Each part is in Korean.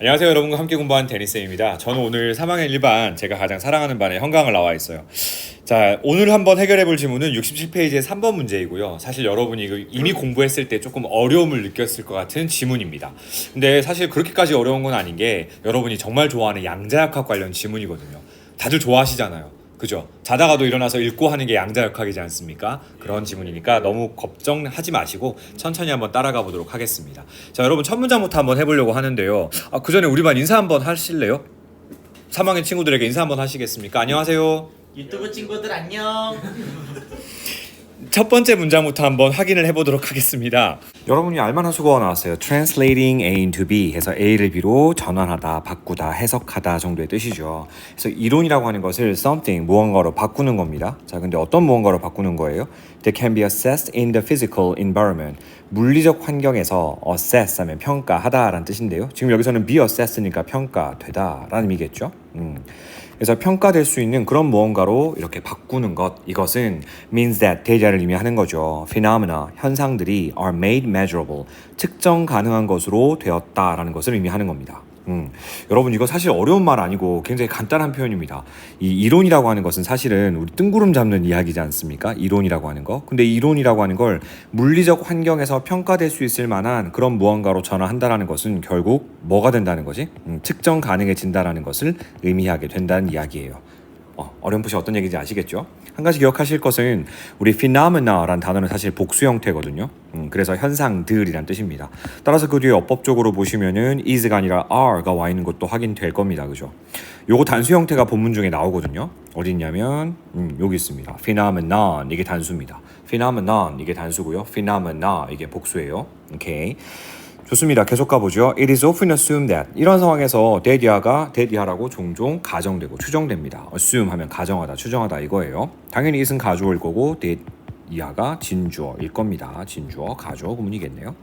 안녕하세요 여러분과 함께 공부한 데니쌤입니다. 저는 오늘 3학년 1반 제가 가장 사랑하는 반의 현강을 나와 있어요. 자, 오늘 한번 해결해 볼 질문은 67페이지의 3번 문제이고요. 사실 여러분이 이미 공부했을 때 조금 어려움을 느꼈을 것 같은 지문입니다. 근데 사실 그렇게까지 어려운 건 아닌 게 여러분이 정말 좋아하는 양자역학 관련 지문이거든요. 다들 좋아하시잖아요. 그죠? 자다가도 일어나서 읽고 하는 게 양자역학이지 않습니까? 그런 지문이니까 너무 걱정하지 마시고 천천히 한번 따라가 보도록 하겠습니다. 자, 여러분 첫 문장부터 한번 해보려고 하는데요. 그 전에 우리 반 인사 한번 하실래요? 3학년 친구들에게 인사 한번 하시겠습니까? 안녕하세요. 유튜브 친구들 안녕. 첫 번째 문장부터 한번 확인을 해보도록 하겠습니다. 여러분이 알만한 수거가 나왔어요. Translating A into B 해서 A를 B로 전환하다, 바꾸다, 해석하다 정도의 뜻이죠. 그래서 이론이라고 하는 것을 something, 무언가로 바꾸는 겁니다. 자, 근데 어떤 무언가로 바꾸는 거예요? That can be assessed in the physical environment. 물리적 환경에서 assess 하면 평가하다라는 뜻인데요. 지금 여기서는 be assessed니까 평가되다라는 의미겠죠. 그래서 평가될 수 있는 그런 무언가로 이렇게 바꾸는 것, 이것은 means that 대자를 의미하는 거죠. phenomena, 현상들이 are made measurable, 측정 가능한 것으로 되었다라는 것을 의미하는 겁니다. 여러분 이거 사실 어려운 말 아니고 굉장히 간단한 표현입니다. 이 이론이라고 하는 것은 사실은 우리 뜬구름 잡는 이야기지 않습니까? 이론이라고 하는 거. 근데 이론이라고 하는 걸 물리적 환경에서 평가될 수 있을 만한 그런 무언가로 전환한다라는 것은 결국 뭐가 된다는 거지? 측정 가능해진다라는 것을 의미하게 된다는 이야기예요. 어렴풋이 어떤 얘기인지 아시겠죠? 한 가지 기억하실 것은 우리 phenomena라는 단어는 사실 복수 형태거든요. 그래서 현상들이란 뜻입니다. 따라서 그 뒤에 어법적으로 보시면은 is가 아니라 are가 와 있는 것도 확인될 겁니다. 그죠? 요거 단수 형태가 본문 중에 나오거든요. 어디 있냐면 여기 있습니다. phenomenon 이게 단수입니다. phenomenon 이게 단수고요. phenomena 이게 복수예요. 오케이. 좋습니다. 계속 가보죠. It is often assumed that 이런 상황에서 that이라고 종종 가정되고 추정됩니다. assume 하면 가정하다, 추정하다 이거예요. 당연히 it은 가주어일 거고 that이가 진주어일 겁니다. 진주어, 가주어 구문이겠네요.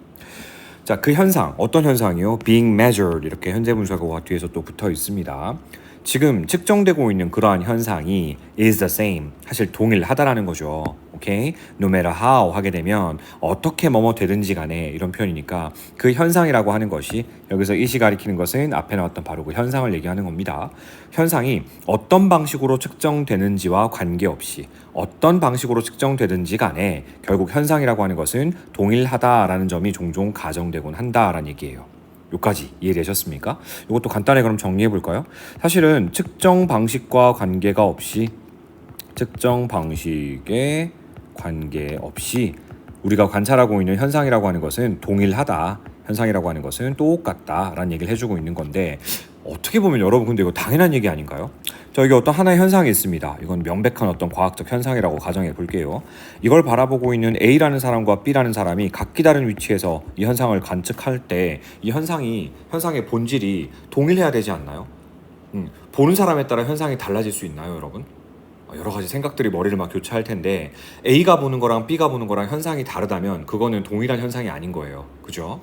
자, 그 현상, 어떤 현상이요? being measured 이렇게 현재 분사구가 뒤에서 또 붙어 있습니다. 지금 측정되고 있는 그러한 현상이 is the same, 사실 동일하다라는 거죠. 오케이? No matter how 하게 되면 어떻게 뭐뭐 되든지 간에 이런 표현이니까 그 현상이라고 하는 것이 여기서 it이 가리키는 것은 앞에 나왔던 바로 그 현상을 얘기하는 겁니다. 현상이 어떤 방식으로 측정되는지와 관계없이 어떤 방식으로 측정되든지 간에 결국 현상이라고 하는 것은 동일하다라는 점이 종종 가정되곤 한다라는 얘기예요. 여기까지 이해되셨습니까? 이것도 간단히 그럼 정리해 볼까요? 사실은 측정 방식과 관계가 없이 측정 방식에 관계없이 우리가 관찰하고 있는 현상이라고 하는 것은 동일하다. 현상이라고 하는 것은 똑같다라는 얘기를 해주고 있는 건데 어떻게 보면 여러분 근데 이거 당연한 얘기 아닌가요? 저에게 어떤 하나의 현상이 있습니다. 이건 명백한 어떤 과학적 현상이라고 가정해 볼게요. 이걸 바라보고 있는 A라는 사람과 B라는 사람이 각기 다른 위치에서 이 현상을 관측할 때 이 현상의 본질이 동일해야 되지 않나요? 보는 사람에 따라 현상이 달라질 수 있나요, 여러분? 여러 가지 생각들이 머리를 막 교차할 텐데 A가 보는 거랑 B가 보는 거랑 현상이 다르다면 그거는 동일한 현상이 아닌 거예요. 그죠?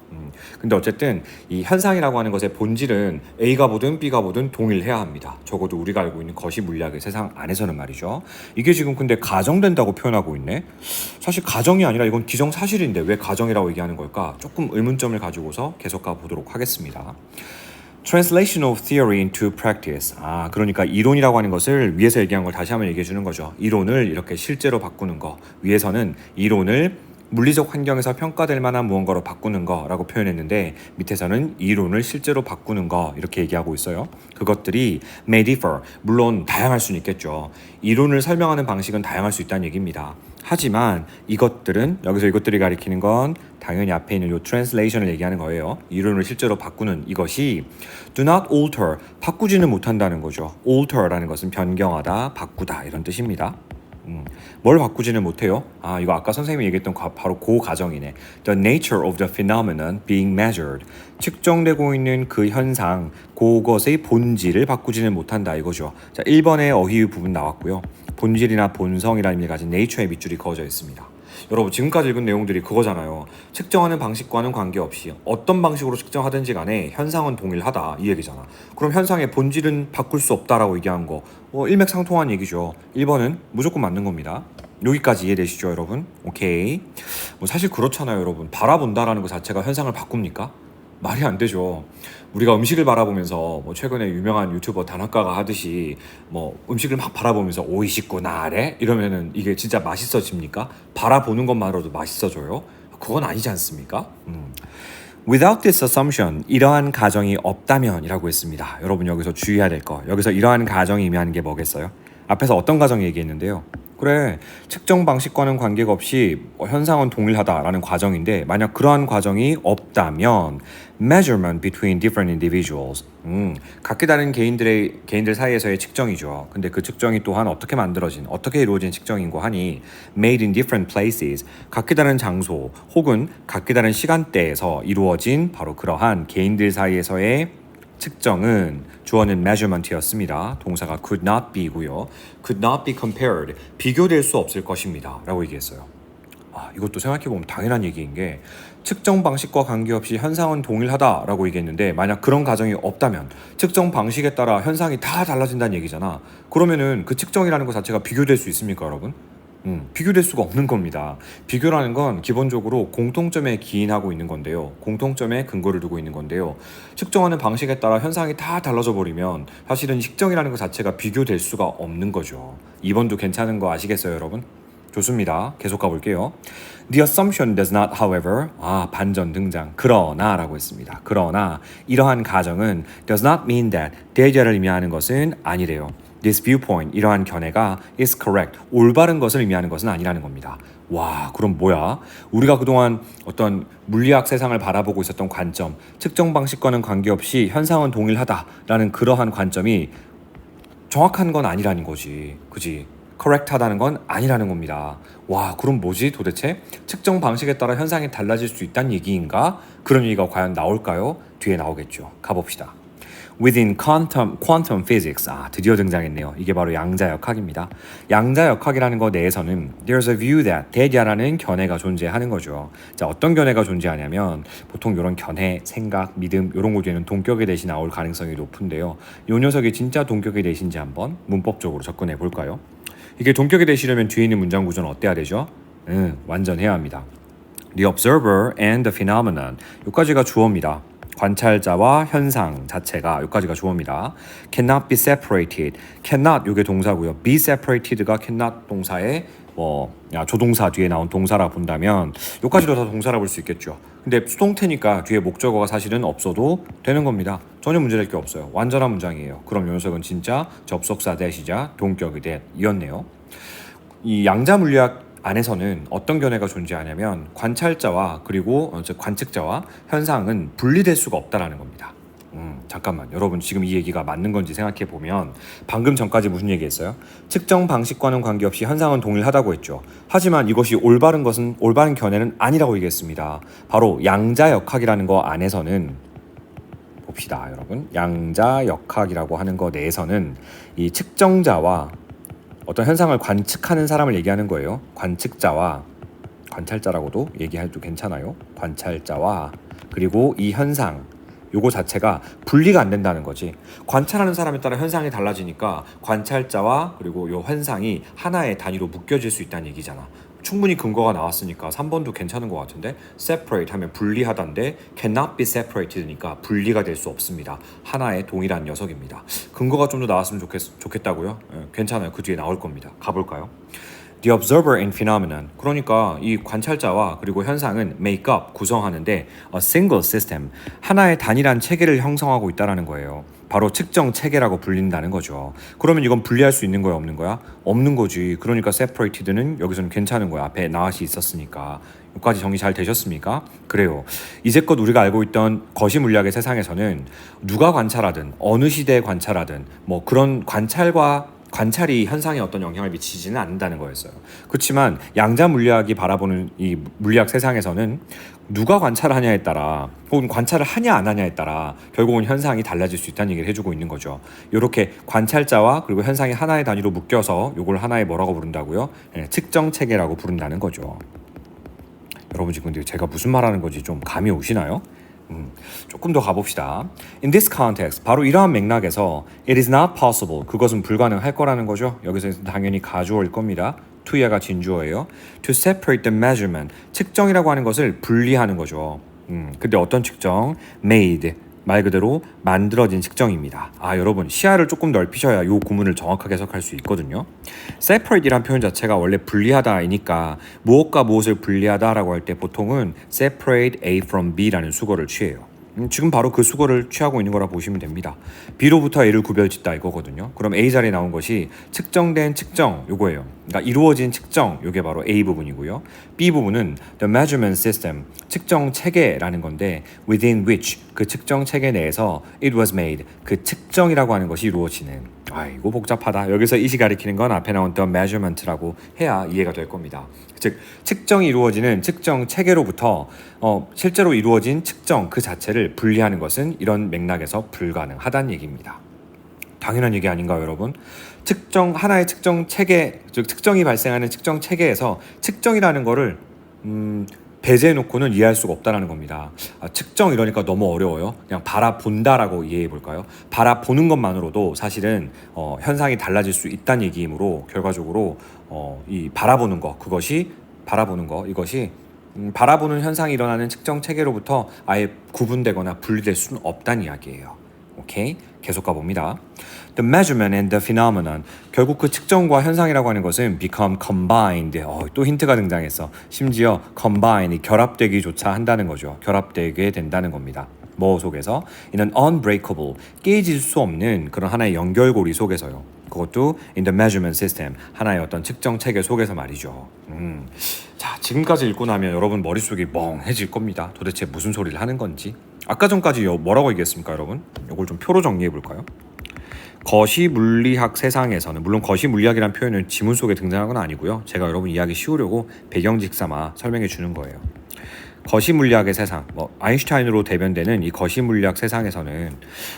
근데 어쨌든 이 현상이라고 하는 것의 본질은 A가 보든 B가 보든 동일해야 합니다. 적어도 우리가 알고 있는 거시 물리학의 세상 안에서는 말이죠. 이게 지금 근데 가정된다고 표현하고 있네. 사실 가정이 아니라 이건 기정사실인데 왜 가정이라고 얘기하는 걸까? 조금 의문점을 가지고서 계속 가보도록 하겠습니다. Translation of theory into practice. 그러니까 이론이라고 하는 것을 위에서 얘기한 걸 다시 한번 얘기해 주는 거죠. 이론을 이렇게 실제로 바꾸는 거. 위에서는 이론을 물리적 환경에서 평가될 만한 무언가로 바꾸는 거라고 표현했는데 밑에서는 이론을 실제로 바꾸는 거 이렇게 얘기하고 있어요. 그것들이 may differ. 물론 다양할 수는 있겠죠. 이론을 설명하는 방식은 다양할 수 있다는 얘기입니다. 하지만 이것들은 여기서 이것들이 가리키는 건 당연히 앞에 있는 이 translation을 얘기하는 거예요. 이론을 실제로 바꾸는 이것이 do not alter, 바꾸지는 못한다는 거죠. alter라는 것은 변경하다, 바꾸다 이런 뜻입니다. 뭘 바꾸지는 못해요? 이거 아까 선생님이 얘기했던 바로 그 가정이네. The nature of the phenomenon being measured. 측정되고 있는 그 현상, 그것의 본질을 바꾸지는 못한다 이거죠. 자, 1번의 어휘의 부분 나왔고요. 본질이나 본성이라는 의미를 가진 nature의 밑줄이 그어져 있습니다. 여러분 지금까지 읽은 내용들이 그거잖아요. 측정하는 방식과는 관계없이 어떤 방식으로 측정하든지 간에 현상은 동일하다 이 얘기잖아. 그럼 현상의 본질은 바꿀 수 없다라고 얘기한 거 일맥상통한 얘기죠. 1번은 무조건 맞는 겁니다. 여기까지 이해되시죠 여러분? 오케이. 사실 그렇잖아요 여러분. 바라본다라는 것 자체가 현상을 바꿉니까? 말이 안 되죠. 우리가 음식을 바라보면서 뭐 최근에 유명한 유튜버 다나카가 하듯이 뭐 음식을 막 바라보면서 오이시구나래 이러면은 이게 진짜 맛있어집니까? 바라보는 것만으로도 맛있어져요? 그건 아니지 않습니까? Without this assumption, 이러한 가정이 없다면이라고 했습니다. 여러분 여기서 주의해야 될 거. 여기서 이러한 가정이 의미하는 게 뭐겠어요? 앞에서 어떤 가정 얘기했는데요. 그래, 측정 방식과는 관계가 없이 현상은 동일하다라는 과정인데 만약 그러한 과정이 없다면 measurement between different individuals 각기 다른 개인들 사이에서의 측정이죠. 근데 그 측정이 또한 어떻게 이루어진 측정인고 하니 made in different places 각기 다른 장소 혹은 각기 다른 시간대에서 이루어진 바로 그러한 개인들 사이에서의 측정은 주어는 measurement이었습니다. 동사가 could not be고요. could not be compared. 비교될 수 없을 것입니다. 라고 얘기했어요. 이것도 생각해보면 당연한 얘기인 게 측정 방식과 관계없이 현상은 동일하다라고 얘기했는데 만약 그런 가정이 없다면 측정 방식에 따라 현상이 다 달라진다는 얘기잖아. 그러면은 그 측정이라는 것 자체가 비교될 수 있습니까, 여러분? 비교될 수가 없는 겁니다. 비교라는 건 기본적으로 공통점에 기인하고 있는 건데요. 공통점에 근거를 두고 있는 건데요. 측정하는 방식에 따라 현상이 다 달라져 버리면 사실은 측정이라는 것 자체가 비교될 수가 없는 거죠. 2번도 괜찮은 거 아시겠어요, 여러분? 좋습니다. 계속 가볼게요. The assumption does not, however, 반전 등장. 그러나라고 했습니다. 그러나 이러한 가정은 does not mean that, 대자를 의미하는 것은 아니래요. This viewpoint, 이러한 견해가 is correct, 올바른 것을 의미하는 것은 아니라는 겁니다. 와, 그럼 뭐야? 우리가 그동안 어떤 물리학 세상을 바라보고 있었던 관점, 측정 방식과는 관계없이 현상은 동일하다라는 그러한 관점이 정확한 건 아니라는 거지. 그지? correct하다는 건 아니라는 겁니다. 와, 그럼 뭐지 도대체? 측정 방식에 따라 현상이 달라질 수 있다는 얘기인가? 그런 얘기가 과연 나올까요? 뒤에 나오겠죠. 가봅시다. Within quantum physics, 드디어 등장했네요. 이게 바로 양자역학입니다. 양자역학이라는 것 내에서는 there's a view that, 대자라는 견해가 존재하는 거죠. 자, 어떤 견해가 존재하냐면 보통 이런 견해, 생각, 믿음 이런 거 뒤에는 동격의 대시 나올 가능성이 높은데요. 이 녀석이 진짜 동격의 대시인지 한번 문법적으로 접근해 볼까요? 이게 동격의 대시려면 뒤에 있는 문장 구조는 어때야 되죠? 완전해야 합니다. The observer and the phenomenon, 여기까지가 주어입니다. 관찰자와 현상 자체가 여기까지가 주어입니다. Cannot be separated. Cannot 이게 동사고요. Be separated가 cannot 동사의 조동사 뒤에 나온 동사라 본다면 여기까지도 다 동사라 볼 수 있겠죠. 근데 수동태니까 뒤에 목적어가 사실은 없어도 되는 겁니다. 전혀 문제될 게 없어요. 완전한 문장이에요. 그럼 이 녀석은 진짜 접속사 대시자 동격의 대이었네요. 이 양자 물리학 안에서는 어떤 견해가 존재하냐면 관찰자와 그리고 관측자와 현상은 분리될 수가 없다라는 겁니다. 잠깐만, 여러분 지금 이 얘기가 맞는 건지 생각해 보면 방금 전까지 무슨 얘기했어요? 측정 방식과는 관계없이 현상은 동일하다고 했죠. 하지만 이것이 올바른 견해는 아니라고 얘기했습니다. 바로 양자역학이라는 거 안에서는 봅시다, 여러분. 양자역학이라고 하는 거 내에서는 이 측정자와 어떤 현상을 관측하는 사람을 얘기하는 거예요. 관측자와 관찰자라고도 얘기해도 괜찮아요. 관찰자와 그리고 이 현상 요거 자체가 분리가 안 된다는 거지. 관찰하는 사람에 따라 현상이 달라지니까 관찰자와 그리고 요 현상이 하나의 단위로 묶여질 수 있다는 얘기잖아. 충분히 근거가 나왔으니까 3번도 괜찮은 것 같은데 separate 하면 분리하다인데 cannot be separated니까 분리가 될 수 없습니다. 하나의 동일한 녀석입니다. 근거가 좀 더 나왔으면 좋겠다고요? 괜찮아요. 그 뒤에 나올 겁니다. 가볼까요? The observer and phenomenon, 그러니까 이 관찰자와 그리고 현상은 make up, 구성하는데 a single system, 하나의 단일한 체계를 형성하고 있다는 거예요. 바로 측정 체계라고 불린다는 거죠. 그러면 이건 분리할 수 있는 거야, 없는 거야? 없는 거지. 그러니까 separated는 여기서는 괜찮은 거야. 앞에 나엇이 있었으니까. 여기까지 정리 잘 되셨습니까? 그래요. 이제껏 우리가 알고 있던 거시 물리학의 세상에서는 누가 관찰하든 어느 시대에 관찰하든 뭐 그런 관찰이 현상에 어떤 영향을 미치지는 않는다는 거였어요. 그렇지만 양자 물리학이 바라보는 이 물리학 세상에서는 누가 관찰하냐에 따라 혹은 관찰을 하냐 안 하냐에 따라 결국은 현상이 달라질 수 있다는 얘기를 해주고 있는 거죠. 이렇게 관찰자와 그리고 현상이 하나의 단위로 묶여서 이걸 하나의 뭐라고 부른다고요? 측정 체계라고 부른다는 거죠. 여러분 지금 근데 제가 무슨 말하는 건지 좀 감이 오시나요? 조금 더 가봅시다. In this context, 바로 이러한 맥락에서 it is not possible, 그것은 불가능할 거라는 거죠. 여기서 당연히 가주어일 겁니다. to야가 진주어예요. To separate the measurement, 측정이라고 하는 것을 분리하는 거죠. 근데 어떤 측정? made. 말 그대로 만들어진 측정입니다. 여러분 시야를 조금 넓히셔야 이 구문을 정확하게 해석할 수 있거든요. separate이란 표현 자체가 원래 분리하다이니까 무엇과 무엇을 분리하다라고 할 때 보통은 separate A from B라는 수거를 취해요. 지금 바로 그 수거를 취하고 있는 거라 보시면 됩니다. B로부터 A를 구별짓다 이거거든요. 그럼 A 자리에 나온 것이 측정된 측정 요거예요. 그러니까 이루어진 측정 요게 바로 A 부분이고요. B 부분은 the measurement system 측정 체계라는 건데 within which 그 측정 체계 내에서 it was made 그 측정이라고 하는 것이 이루어지는 이거 복잡하다. 여기서 이시 가리키는 건 앞에 나온 the measurement라고 해야 이해가 될 겁니다. 즉 측정이 이루어지는 측정 체계로부터 실제로 이루어진 측정 그 자체를 분리하는 것은 이런 맥락에서 불가능하다는 얘기입니다. 당연한 얘기 아닌가요, 여러분? 측정 하나의 측정 체계, 즉 측정이 발생하는 측정 체계에서 측정이라는 거를 배제해 놓고는 이해할 수가 없다는 겁니다. 측정 이러니까 너무 어려워요. 그냥 바라본다라고 이해해 볼까요? 바라보는 것만으로도 사실은 현상이 달라질 수 있다는 얘기이므로 결과적으로 이 바라보는 거 그것이 바라보는 거 이것이 바라보는 현상이 일어나는 측정 체계로부터 아예 구분되거나 분리될 수는 없다는 이야기예요. 오케이? 계속 가봅니다. The measurement and the phenomenon. 결국 그 측정과 현상이라고 하는 것은 become combined. 또 힌트가 등장했어. 심지어 combine, 결합되기조차 한다는 거죠. 결합되게 된다는 겁니다. 뭐 속에서? In an unbreakable, 깨질 수 없는 그런 하나의 연결고리 속에서요. 그것도 in the measurement system, 하나의 어떤 측정 체계 속에서 말이죠. 자, 지금까지 읽고 나면 여러분 머릿속이 멍해질 겁니다. 도대체 무슨 소리를 하는 건지. 아까 전까지 뭐라고 얘기했습니까, 여러분? 이걸 좀 표로 정리해 볼까요? 거시물리학 세상에서는 물론 거시물리학이라는 표현은 지문 속에 등장한 건 아니고요. 제가 여러분 이야기 쉬우려고 배경직 삼아 설명해 주는 거예요. 거시물리학의 세상, 아인슈타인으로 대변되는 이 거시물리학 세상에서는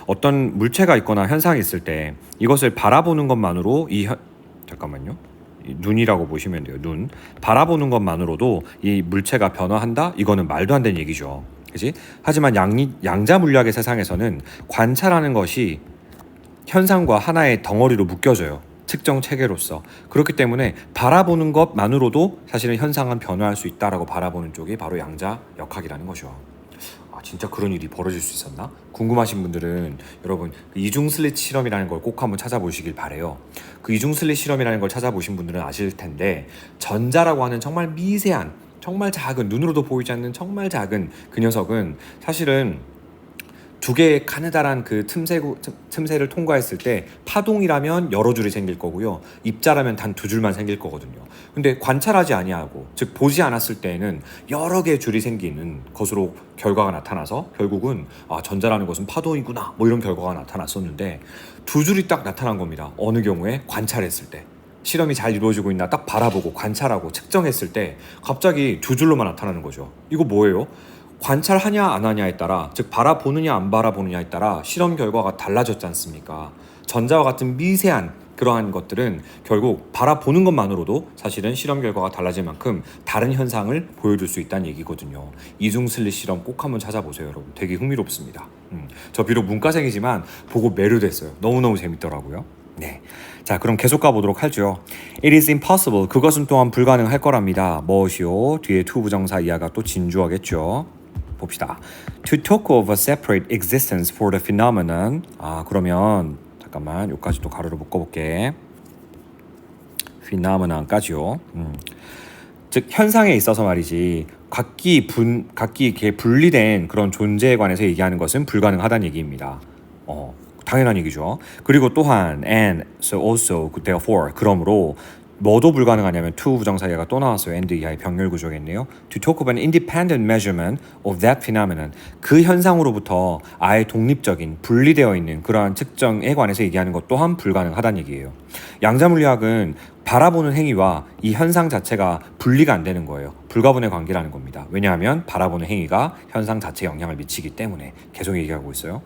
어떤 물체가 있거나 현상이 있을 때 이것을 바라보는 것만으로 잠깐만요. 눈이라고 보시면 돼요. 눈. 바라보는 것만으로도 이 물체가 변화한다? 이거는 말도 안 되는 얘기죠. 그치? 하지만 양자 물리학의 세상에서는 관찰하는 것이 현상과 하나의 덩어리로 묶여져요. 측정 체계로서. 그렇기 때문에 바라보는 것만으로도 사실은 현상은 변화할 수 있다라고 바라보는 쪽이 바로 양자 역학이라는 거죠. 진짜 그런 일이 벌어질 수 있었나? 궁금하신 분들은 여러분 그 이중 슬릿 실험이라는 걸 꼭 한번 찾아보시길 바래요. 그 이중 슬릿 실험이라는 걸 찾아보신 분들은 아실 텐데 전자라고 하는 정말 미세한 정말 작은 눈으로도 보이지 않는 정말 작은 그 녀석은 사실은 두 개의 가느다란 그 틈새를 통과했을 때 파동이라면 여러 줄이 생길 거고요. 입자라면 단 두 줄만 생길 거거든요. 근데 관찰하지 아니하고 즉 보지 않았을 때에는 여러 개의 줄이 생기는 것으로 결과가 나타나서 결국은 전자라는 것은 파동이구나 이런 결과가 나타났었는데 두 줄이 딱 나타난 겁니다. 어느 경우에 관찰했을 때. 실험이 잘 이루어지고 있나 딱 바라보고 관찰하고 측정했을 때 갑자기 두 줄로만 나타나는 거죠. 이거 뭐예요? 관찰하냐 안 하냐에 따라 즉 바라보느냐 안 바라보느냐에 따라 실험 결과가 달라졌지 않습니까? 전자와 같은 미세한 그러한 것들은 결국 바라보는 것만으로도 사실은 실험 결과가 달라질 만큼 다른 현상을 보여줄 수 있다는 얘기거든요. 이중 슬릿 실험 꼭 한번 찾아보세요, 여러분. 되게 흥미롭습니다. 저 비록 문과생이지만 보고 매료됐어요. 너무너무 재밌더라고요. 네, 자 그럼 계속 가보도록 하죠. It is impossible. 그것은 또한 불가능할 거랍니다. 무엇이요? 뒤에 to 부정사 이하가 또 진주어겠죠. 봅시다. To talk of a separate existence for the phenomenon. 그러면 잠깐만 여기까지 또 가로로 묶어볼게. phenomenon까지요. 즉 현상에 있어서 말이지 각기 이렇게 분리된 그런 존재에 관해서 얘기하는 것은 불가능하다는 얘기입니다. 당연한 얘기죠. 그리고 또한 and, so also, therefore, 그러므로 뭐도 불가능하냐면 to 부정사가 또 나왔어요. and 이하의 병렬 구조겠네요. To talk of an independent measurement of that phenomenon. 그 현상으로부터 아예 독립적인 분리되어 있는 그러한 측정에 관해서 얘기하는 것 또한 불가능하다는 얘기예요. 양자물리학은 바라보는 행위와 이 현상 자체가 분리가 안 되는 거예요. 불가분의 관계라는 겁니다. 왜냐하면 바라보는 행위가 현상 자체에 영향을 미치기 때문에 계속 얘기하고 있어요.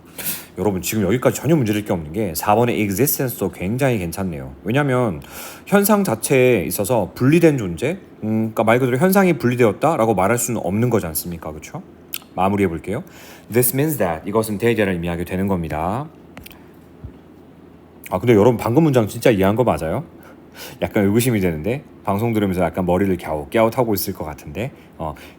여러분 지금 여기까지 전혀 문제될 게 없는 게 4번의 existence도 굉장히 괜찮네요. 왜냐하면 현상 자체에 있어서 분리된 존재, 그러니까 말 그대로 현상이 분리되었다라고 말할 수는 없는 거지 않습니까? 그렇죠? 마무리해 볼게요. This means that 이것은 대개를 의미하게 되는 겁니다. 근데 여러분 방금 문장 진짜 이해한 거 맞아요? 약간 의구심이 되는데 방송 들으면서 약간 머리를 갸웃갸웃하고 있을 것 같은데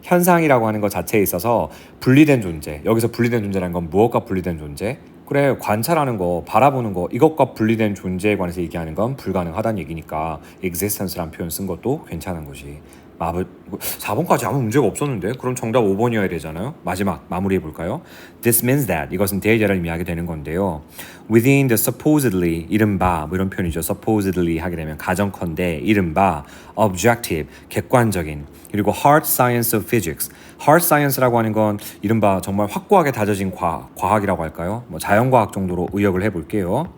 현상이라고 하는 것 자체에 있어서 분리된 존재, 여기서 분리된 존재라는 건 무엇과 분리된 존재? 그래, 관찰하는 거, 바라보는 거, 이것과 분리된 존재에 관해서 얘기하는 건 불가능하다는 얘기니까 existence라는 표현 쓴 것도 괜찮은 거지. 4번까지 아무 문제가 없었는데 그럼 정답 5번이어야 되잖아요. 마지막 마무리해 볼까요? This means that, 이것은 대자를 의미하게 되는 건데요. Within the supposedly, 이른바 뭐 이런 표현이죠. supposedly 하게 되면 가정컨대 이른바 objective, 객관적인, 그리고 hard science of physics. hard science라고 하는 건 이른바 정말 확고하게 다져진 과학이라고 할까요? 뭐 자연과학 정도로 의역을 해볼게요.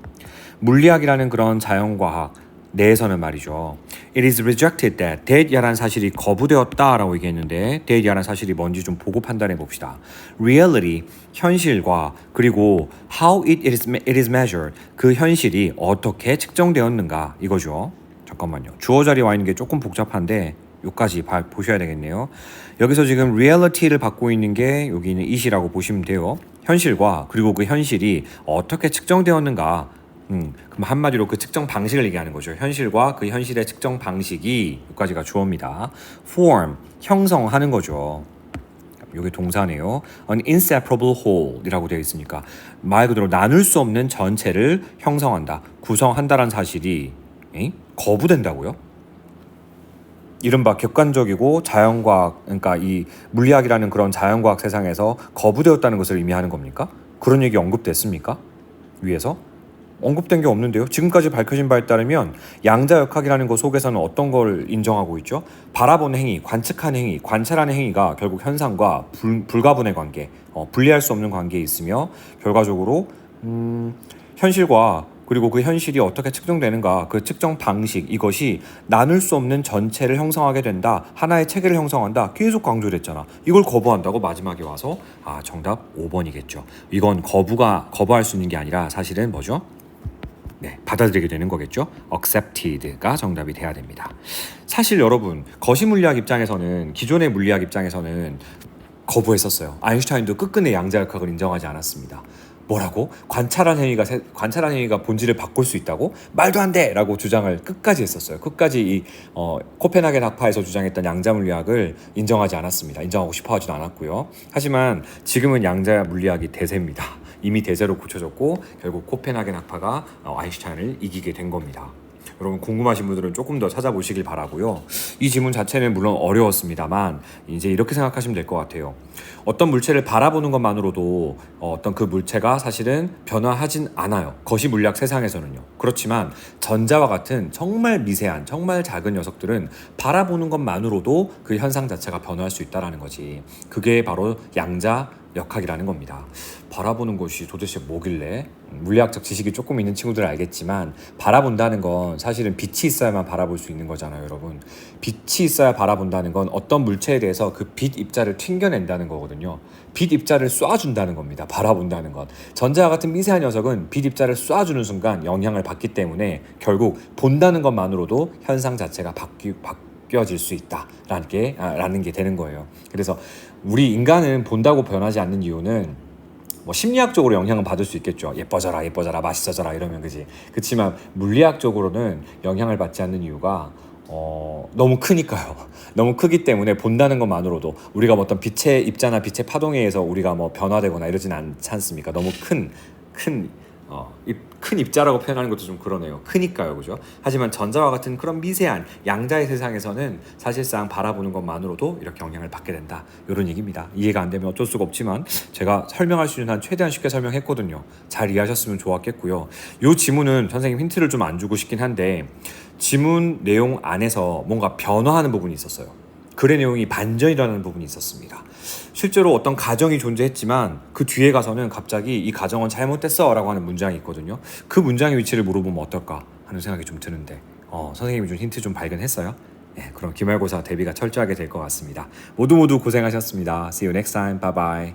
물리학이라는 그런 자연과학 내에서는 말이죠. It is rejected that, that이라는 사실이 거부되었다라고 얘기했는데 that이라는 사실이 뭔지 좀 보고 판단해 봅시다. Reality, 현실과 그리고 how it is measured, 그 현실이 어떻게 측정되었는가 이거죠. 잠깐만요. 주어 자리에 와 있는 게 조금 복잡한데 여기까지 보셔야 되겠네요. 여기서 지금 reality를 받고 있는 게 여기 있는 it이라고 보시면 돼요. 현실과 그리고 그 현실이 어떻게 측정되었는가. 그럼 한마디로 그 측정 방식을 얘기하는 거죠. 현실과 그 현실의 측정 방식이 여기까지가 주어입니다. form, 형성하는 거죠. 이게 동사네요. An inseparable whole이라고 되어 있으니까 말 그대로 나눌 수 없는 전체를 형성한다, 구성한다라는 사실이 거부된다고요? 이른바 객관적이고 자연과학, 그러니까 이 물리학이라는 그런 자연과학 세상에서 거부되었다는 것을 의미하는 겁니까? 그런 얘기 언급됐습니까? 위에서? 언급된 게 없는데요. 지금까지 밝혀진 바에 따르면 양자역학이라는 것 속에서는 어떤 걸 인정하고 있죠? 바라보는 행위, 관측하는 행위, 관찰하는 행위가 결국 현상과 불가분의 관계, 분리할 수 없는 관계에 있으며 결과적으로 현실과 그리고 그 현실이 어떻게 측정되는가, 그 측정 방식, 이것이 나눌 수 없는 전체를 형성하게 된다, 하나의 체계를 형성한다, 계속 강조됐잖아. 이걸 거부한다고 마지막에 와서 정답 5번이겠죠. 이건 거부할 수 있는 게 아니라 사실은 뭐죠? 네, 받아들이게 되는 거겠죠. accepted가 정답이 돼야 됩니다. 사실 여러분, 거시물리학 입장에서는, 기존의 물리학 입장에서는 거부했었어요. 아인슈타인도 끝끝내 양자역학을 인정하지 않았습니다. 뭐라고? 관찰한 행위가 본질을 바꿀 수 있다고? 말도 안 돼! 라고 주장을 끝까지 했었어요. 끝까지 이 코펜하겐 학파에서 주장했던 양자물리학을 인정하지 않았습니다. 인정하고 싶어 하지도 않았고요. 하지만 지금은 양자물리학이 대세입니다. 이미 대세로 굳혀졌고 결국 코펜하겐 학파가 아인슈타인을 이기게 된 겁니다. 여러분 궁금하신 분들은 조금 더 찾아보시길 바라고요. 이 지문 자체는 물론 어려웠습니다만 이제 이렇게 생각하시면 될 것 같아요. 어떤 물체를 바라보는 것만으로도 어떤 그 물체가 사실은 변화하진 않아요. 거시물리학 세상에서는요. 그렇지만 전자와 같은 정말 미세한, 정말 작은 녀석들은 바라보는 것만으로도 그 현상 자체가 변화할 수 있다는 거지. 그게 바로 양자역학이라는 겁니다. 바라보는 것이 도대체 뭐길래? 물리학적 지식이 조금 있는 친구들은 알겠지만 바라본다는 건 사실은 빛이 있어야만 바라볼 수 있는 거잖아요, 여러분. 빛이 있어야 바라본다는 건 어떤 물체에 대해서 그 빛 입자를 튕겨낸다는 거거든요. 빛 입자를 쏴준다는 겁니다. 바라본다는 건. 전자와 같은 미세한 녀석은 빛 입자를 쏴주는 순간 영향을 받기 때문에 결국 본다는 것만으로도 현상 자체가 바뀌어질 수 있다라는 게 되는 거예요. 그래서 우리 인간은 본다고 변하지 않는 이유는 뭐 심리학적으로 영향을 받을 수 있겠죠. 예뻐져라, 맛있어져라 이러면 그지. 그렇지만 물리학적으로는 영향을 받지 않는 이유가 너무 크니까요. 너무 크기 때문에 본다는 것만으로도 우리가 뭐 어떤 빛의 입자나 빛의 파동에 의해서 우리가 뭐 변화되거나 이러진 않지 않습니까? 너무 큰 입자라고 표현하는 것도 좀 그러네요. 크니까요, 그죠? 하지만 전자와 같은 그런 미세한 양자의 세상에서는 사실상 바라보는 것만으로도 이렇게 영향을 받게 된다. 이런 얘기입니다. 이해가 안 되면 어쩔 수가 없지만 제가 설명할 수 있는 한 최대한 쉽게 설명했거든요. 잘 이해하셨으면 좋았겠고요. 이 지문은 선생님 힌트를 좀 안 주고 싶긴 한데 지문 내용 안에서 뭔가 변화하는 부분이 있었어요. 글의 내용이 반전이 일어나는 부분이 있었습니다. 실제로 어떤 가정이 존재했지만 그 뒤에 가서는 갑자기 이 가정은 잘못됐어 라고 하는 문장이 있거든요. 그 문장의 위치를 물어보면 어떨까 하는 생각이 좀 드는데 선생님이 준 힌트 좀 발견했어요? 네, 그럼 기말고사 대비가 철저하게 될 것 같습니다. 모두 고생하셨습니다. See you next time. Bye bye.